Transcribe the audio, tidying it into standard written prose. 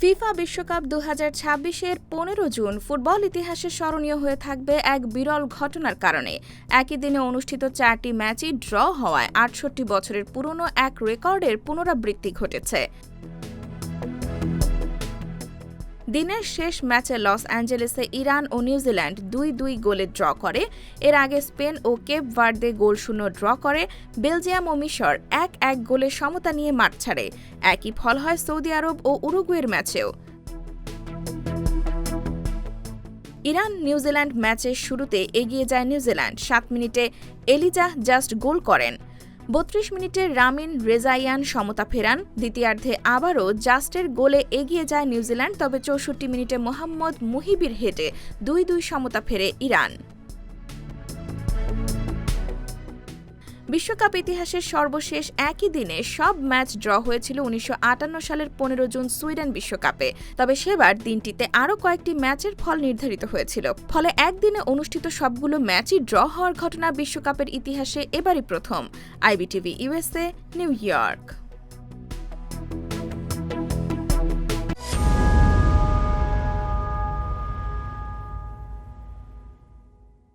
FIFA বিশ্বকাপ ২০২৬-এর ১৫ June football ইতিহাসে স্মরণীয় হয়ে থাকবে এক বিরল ঘটনার কারণে। একই দিনে অনুষ্ঠিত ৪টি ম্যাচই ড্র হওয়ায় ৬৮ বছরের পুরনো এক রেকর্ডের পুনরাবৃত্তি ঘটেছে। দিনের শেষ ম্যাচে লস অ্যাঞ্জেলেসে ইরান ও নিউজিল্যান্ড ২-২ গোলে ড্র করে। এর আগে স্পেন ও কেপ ভার্দে গোলশূন্য ড্র করে। বেলজিয়াম ও মিশর ১-১ গোলে সমতা নিয়ে মাঠ ছাড়ে। একই ফল হয় সৌদি আরব ও উরুগুয়ের ম্যাচেও। ইরান নিউজিল্যান্ড ম্যাচের শুরুতে এগিয়ে যায় নিউজিল্যান্ড। ৭ মিনিটে এলিজাহ জাস্ট গোল করেন। ৩২ মিনিটে রামিন রেজাইয়ান সমতা ফেরান। দ্বিতীয়ার্ধে আবারও জাস্টের গোলে এগিয়ে যায় নিউজিল্যান্ড, তবে ৬৪ মিনিটে মোহাম্মদ মুহিবির হেডে ২-২ সমতা ফেরে ইরান। বিশ্বকাপ ইতিহাসের সর্বশেষ একই দিনে সব ম্যাচ ড্র হয়েছিল ১৯৫৮ সালের ১৫ জুন সুইডেন বিশ্বকাপে। তবে সেবার দিনটিতে আরও কয়েকটি ম্যাচের ফল নির্ধারিত হয়েছিল। ফলে একদিনে অনুষ্ঠিত সবগুলো ম্যাচই ড্র হওয়ার ঘটনা বিশ্বকাপের ইতিহাসে এবারই প্রথম। IBTV USA, new York.